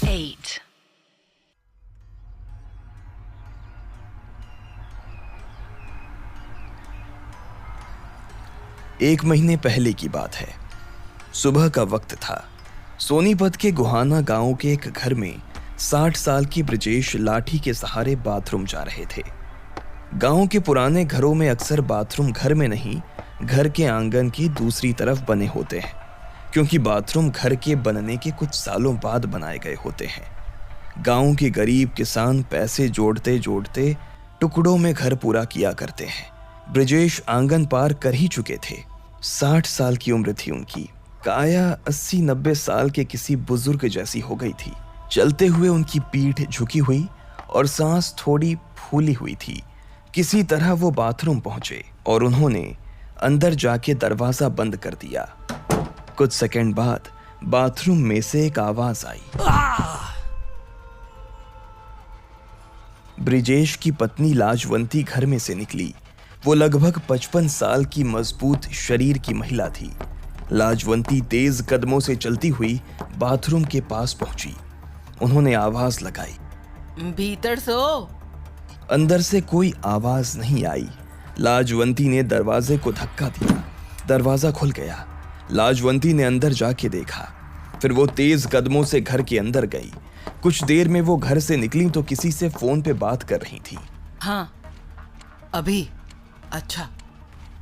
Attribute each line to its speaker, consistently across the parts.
Speaker 1: 8.
Speaker 2: एक महीने पहले की बात है। सुबह का वक्त था। सोनीपत के गुहाना गांव के एक घर में 60 साल की ब्रिजेश लाठी के सहारे बाथरूम जा रहे थे। गांव के पुराने घरों में अक्सर बाथरूम घर में नहीं, घर के आंगन की दूसरी तरफ बने होते हैं, क्योंकि बाथरूम घर के बनने के कुछ सालों बाद बनाए गए होते हैं। गांव के गरीब किसान पैसे जोड़ते जोड़ते टुकड़ों में घर पूरा किया करते हैं। ब्रिजेश आंगन पार कर ही चुके थे। 60 साल की उम्र थी उनकी। काया 80-90 साल के किसी बुजुर्ग जैसी हो गई थी। चलते हुए उनकी पीठ झुकी हुई और सांस थोड़ी फूली हुई थी। किसी तरह वो बाथरूम पहुंचे और उन्होंने अंदर जाके दरवाजा बंद कर दिया। कुछ सेकंड बाद बाथरूम में से एक आवाज आई। ब्रिजेश की पत्नी लाजवंती घर में से निकली। वो लगभग 55 साल की मजबूत शरीर की महिला थी। लाजवंती तेज कदमों से चलती हुई बाथरूम के पास पहुंची। उन्होंने आवाज लगाई,
Speaker 3: भीतर सो।
Speaker 2: अंदर से कोई आवाज नहीं आई। लाजवंती ने दरवाजे को धक्का दिया। दरवाजा खुल गया। लाजवंती ने अंदर जाके देखा। फिर वो तेज कदमों से घर के अंदर गई। कुछ देर में वो घर से निकली तो किसी से फोन पे बात कर रही थी।
Speaker 3: हाँ, अभी अच्छा।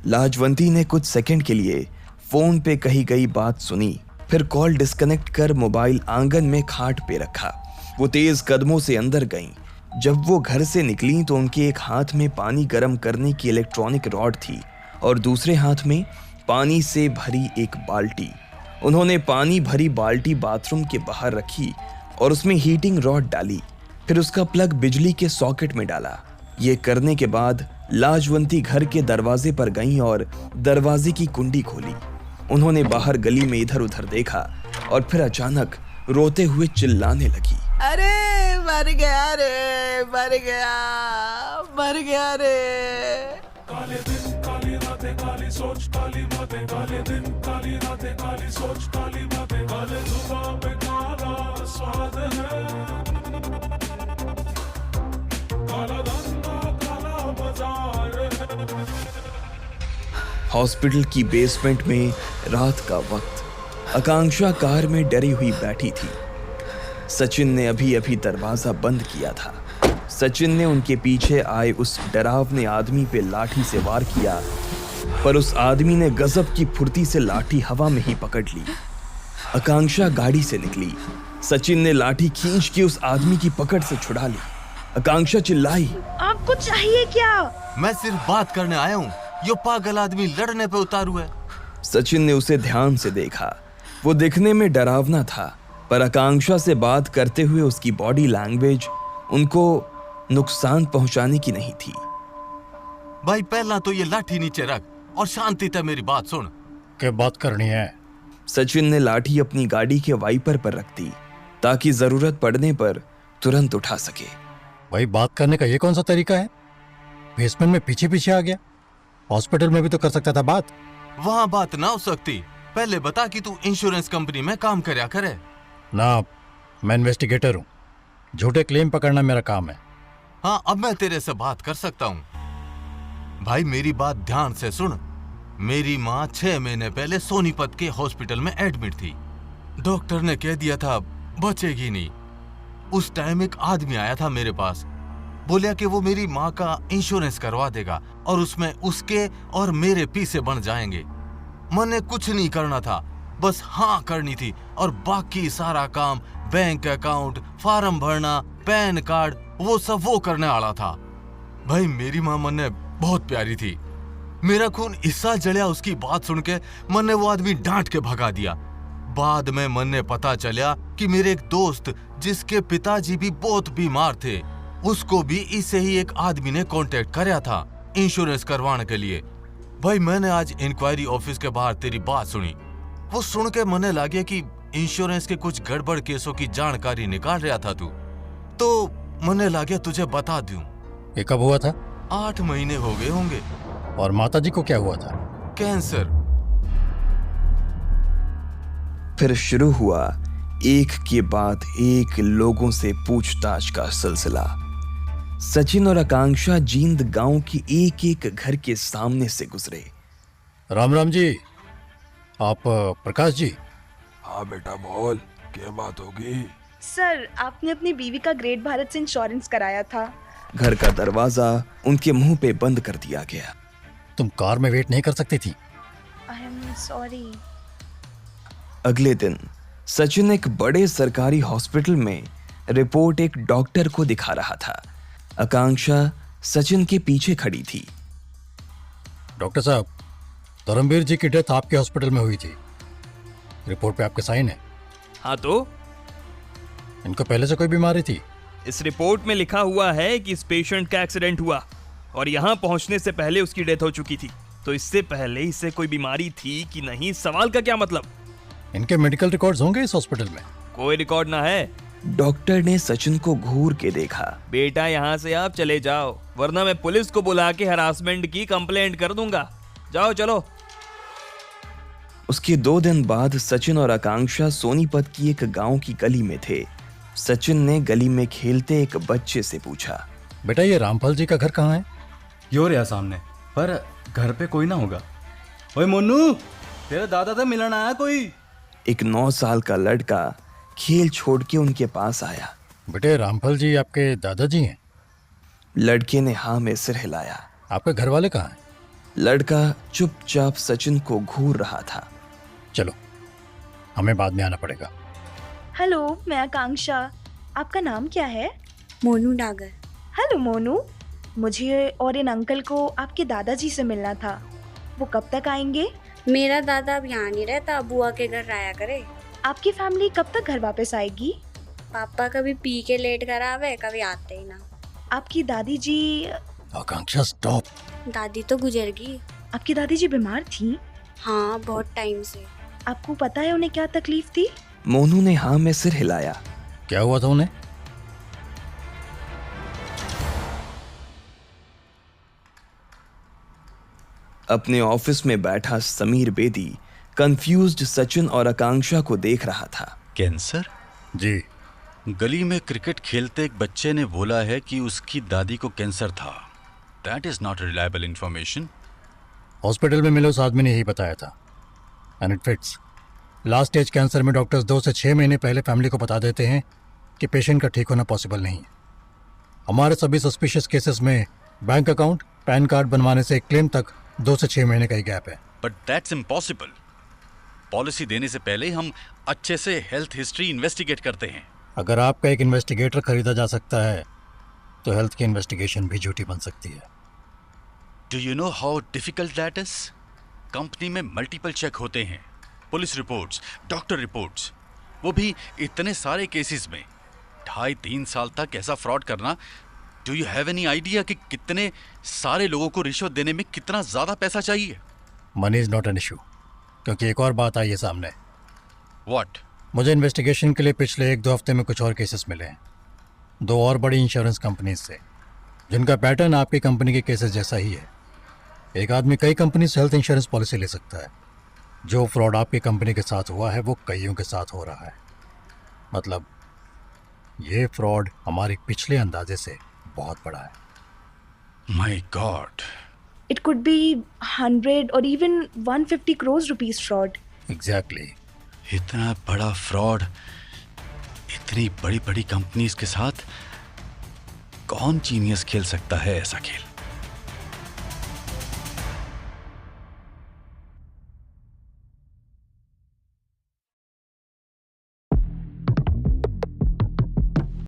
Speaker 2: लाजवंती ने कुछ सेकंड के लिए फोन पे कही गई बात सुनी, फिर कॉल डिस्कनेक्ट कर मोबाइल आंगन में खाट पे रखा। वो तेज कदमों से अंदर गईं। जब वो घर से निकली तो उनके एक हाथ में पानी गर्म करने की इलेक्ट्रॉनिक रॉड थी और दूसरे हाथ में पानी से भरी एक बाल्टी। उन्होंने पानी भरी बाल्टी बाथरूम के बाहर रखी और उसमें हीटिंग रॉड डाली, फिर उसका प्लग बिजली के सॉकेट में डाला। ये करने के बाद लाजवंती घर के दरवाजे पर गईं और दरवाजे की कुंडी खोली। उन्होंने बाहर गली में इधर उधर देखा और फिर अचानक रोते हुए चिल्लाने लगी,
Speaker 3: अरे मर गया रे, मर गया, मर गया रे।
Speaker 4: काले दिन काली रातें काली सोच काली बातें, काले दिन काली रातें काली सोच काली बातें, काले जुबां पे काला स्वाद है, काला धंधा काला बाजार है।
Speaker 2: हॉस्पिटल की बेसमेंट में रात का वक्त। आकांक्षा कार में डरी हुई बैठी थी। सचिन ने अभी अभी दरवाजा बंद किया था। सचिन ने उनके पीछे आए उस डरावने आदमी पे लाठी से वार किया, पर उस आदमी ने गजब की फुर्ती से लाठी हवा में ही पकड़ ली। आकांक्षा गाड़ी से निकली। सचिन ने लाठी खींच के उस आदमी की पकड़ से छुड़ा ली। आकांक्षा चिल्लाई,
Speaker 5: आपको चाहिए क्या?
Speaker 6: मैं सिर्फ बात करने आया हूँ। यो पागल आदमी लड़ने पे उतारू है।
Speaker 2: सचिन ने उसे ध्यान से देखा। वो दिखने में डरावना था, पर आकांक्षा से बात करते हुए उसकी बॉडी लैंग्वेज उनको नुकसान पहुंचाने की नहीं थी।
Speaker 6: भाई पहला तो ये लाठी नीचे रख और शांति से मेरी बात सुन।
Speaker 7: क्या बात करनी है?
Speaker 2: सचिन ने लाठी अपनी गाड़ी के वाइपर पर रख दी ताकि जरूरत पड़ने पर तुरंत उठा सके।
Speaker 7: भाई बात करने का ये कौन सा तरीका है? बेसमेंट में पीछे पीछे आ गया। हॉस्पिटल में भी तो कर सकता था बात।
Speaker 6: वहाँ बात ना हो सकती। पहले बता कि तू इंश्योरेंस कंपनी में काम करया करे
Speaker 7: ना। मैं इन्वेस्टिगेटर हूँ। झूठे क्लेम पकड़ना मेरा काम है।
Speaker 6: हाँ, अब मैं तेरे से बात कर सकता हूँ। भाई मेरी बात ध्यान से सुन। मेरी माँ 6 महीने पहले सोनीपत के हॉस्पिटल में एडमिट थी। डॉक्टर ने कह दिया था बचेगी नहीं। उस टाइम एक आदमी आया था मेरे पास, बोलिया कि वो मेरी माँ का इंश्योरेंस करवा देगा और उसमें उसके और मेरे पैसे बन जाएंगे। मैंने कुछ नहीं करना था, बस हाँ करनी थी और बाकी सारा काम, बैंक अकाउंट, फार्म भरना, पैन कार्ड, वो सब वो करने वाला था। भाई मेरी माँ मन्ने बहुत प्यारी थी। मेरा खून इस्सा जलिया उसकी बात सुन के। मन्ने वो आदमी डांट के भगा दिया। बाद में मन्ने पता चला कि मेरे एक दोस्त जिसके पिताजी भी बहुत बीमार थे, उसको भी इससे ही एक आदमी ने कांटेक्ट करया था इंश्योरेंस करवाने के लिए। भाई मैंने आज इंक्वायरी ऑफिस के बाहर तेरी बात सुनी। वो सुन के मने लगे कि इंश्योरेंस के कुछ गड़बड़ केसों की जानकारी निकाल रहा था तू, तो मने लगे तुझे बता दूं।
Speaker 7: ये कब हुआ था?
Speaker 6: 8 महीने हो गए होंगे।
Speaker 7: और माताजी को क्या हुआ था?
Speaker 6: कैंसर।
Speaker 2: फिर शुरू हुआ एक के बाद एक लोगों से पूछताछ का सिलसिला। सचिन और आकांक्षा जींद गांव की एक एक घर के सामने से गुजरे।
Speaker 7: राम राम जी। आप प्रकाश जी?
Speaker 4: हाँ बेटा बोल, क्या बात होगी?
Speaker 1: सर, आपने अपनी बीवी का ग्रेट भारत से इंश्योरेंस कराया था।
Speaker 2: घर का दरवाजा उनके मुंह पे बंद कर दिया गया।
Speaker 7: तुम कार में वेट नहीं कर सकती थी?
Speaker 1: I am sorry.
Speaker 2: अगले दिन सचिन एक बड़े सरकारी हॉस्पिटल में रिपोर्ट एक डॉक्टर को दिखा रहा था। आकांक्षा सचिन के पीछे खड़ी थी।
Speaker 7: डॉक्टर साहब, धर्मवीर जी की डेथ आपके हॉस्पिटल में हुई थी। रिपोर्ट पे आपके साइन है।
Speaker 5: हाँ तो
Speaker 7: इनको पहले से कोई बीमारी थी?
Speaker 5: इस रिपोर्ट में लिखा हुआ है कि इस पेशेंट का एक्सीडेंट हुआ और यहाँ पहुँचने से पहले उसकी डेथ हो चुकी थी। तो इससे पहले इसे कोई बीमारी थी कि नहीं, सवाल का क्या मतलब?
Speaker 7: इनके मेडिकल रिकॉर्ड्स होंगे इस हॉस्पिटल में?
Speaker 5: कोई रिकॉर्ड ना है।
Speaker 2: डॉक्टर ने सचिन को घूर के देखा।
Speaker 5: बेटा, यहाँ से आप चले जाओ, वरना मैं पुलिस को बुला के हरासमेंट की कंप्लेंट कर दूंगा। जाओ चलो।
Speaker 2: उसके 2 दिन बाद सचिन और आकांक्षा सोनीपत की एक गांव की गली में थे। सचिन ने गली में खेलते एक बच्चे से पूछा,
Speaker 7: बेटा ये रामफल जी का घर कहाँ है?
Speaker 8: यो रहा सामने, पर घर पे कोई ना होगा। ओए मोनू, तेरे दादा से मिलने आया कोई?
Speaker 2: एक 9 साल का लड़का खेल छोड़ के उनके पास आया।
Speaker 7: बेटे रामफल जी आपके दादाजी हैं?
Speaker 2: लड़के ने हाँ में सिर हिलाया।
Speaker 7: आपके घर वाले कहाँ हैं?
Speaker 2: लड़का चुपचाप सचिन को घूर रहा था।
Speaker 7: चलो, हमें बाद में आना पड़ेगा।
Speaker 1: हेलो, मैं आकांक्षा। आपका नाम क्या है?
Speaker 9: मोनू डागर।
Speaker 1: हेलो मोनू, मुझे और इन अंकल को आपके दादाजी से मिलना था। वो कब तक आएंगे?
Speaker 9: मेरा दादा अब यहाँ नहीं रहता, बुआ के घर आया करे।
Speaker 1: आपकी फैमिली कब तक घर वापस आएगी?
Speaker 9: पापा कभी पी के लेट कर आवे, कभी आते ही ना।
Speaker 1: आपकी दादी जी?
Speaker 7: आकांक्षा स्टॉप।
Speaker 9: दादी तो गुजर गई।
Speaker 1: आपकी दादी जी बीमार थी?
Speaker 9: हाँ, बहुत टाइम से।
Speaker 1: आपको पता है उन्हें क्या तकलीफ थी?
Speaker 2: मोनू ने हाँ में सिर हिलाया।
Speaker 7: क्या हुआ था उन्हें?
Speaker 2: अपने ऑफिस में बैठा समीर बेदी कंफ्यूज्ड सचिन और आकांक्षा को देख रहा था।
Speaker 10: कैंसर?
Speaker 7: जी।
Speaker 10: गली में क्रिकेट खेलते एक बच्चे ने बोला है कि उसकी दादी को कैंसर था। That is not reliable information.
Speaker 7: Hospital में मिले उस आदमी ने यही बताया था। And it fits. Last stage cancer में डॉक्टर्स 2 से 6 महीने पहले फैमिली को बता देते हैं कि पेशेंट का ठीक होना पॉसिबल नहीं है। हमारे सभी सस्पिशियस केसेस में बैंक अकाउंट, पैन कार्ड बनवाने से क्लेम तक 2 से 6 महीने का ही गैप है।
Speaker 10: But that's impossible. पॉलिसी देने से पहले हम अच्छे से हेल्थ हिस्ट्री इन्वेस्टिगेट करते हैं।
Speaker 7: अगर आपका एक इन्वेस्टिगेटर खरीदा जा सकता है तो हेल्थ की इन्वेस्टिगेशन भी झूठी बन सकती है।
Speaker 10: Do you know how difficult that is? Company में मल्टीपल चेक होते हैं, पुलिस रिपोर्ट्स, डॉक्टर रिपोर्ट्स, वो भी इतने सारे केसेस में। 2.5-3 साल तक ऐसा फ्रॉड करना। Do you have any idea कि कितने सारे लोगों को रिश्वत देने में कितना ज्यादा पैसा चाहिए?
Speaker 7: Money is not an issue, क्योंकि एक और बात आई है सामने।
Speaker 10: व्हाट?
Speaker 7: मुझे इन्वेस्टिगेशन के लिए पिछले 1-2 हफ्ते में कुछ और केसेस मिले हैं, 2 और बड़ी इंश्योरेंस कंपनीज से, जिनका पैटर्न आपकी कंपनी के केसेस जैसा ही है। एक आदमी कई कंपनी से हेल्थ इंश्योरेंस पॉलिसी ले सकता है। जो फ्रॉड आपकी कंपनी के साथ हुआ है वो कईयों के साथ हो रहा है। मतलब ये फ्रॉड हमारे पिछले अंदाजे से बहुत बड़ा है।
Speaker 10: My God.
Speaker 1: It could be 100 or even 150 crores rupees fraud.
Speaker 7: Exactly.
Speaker 10: इतना बड़ा फ्रॉड इतनी बड़ी बड़ी कंपनीज के साथ, कौन जीनियस खेल सकता है ऐसा खेल?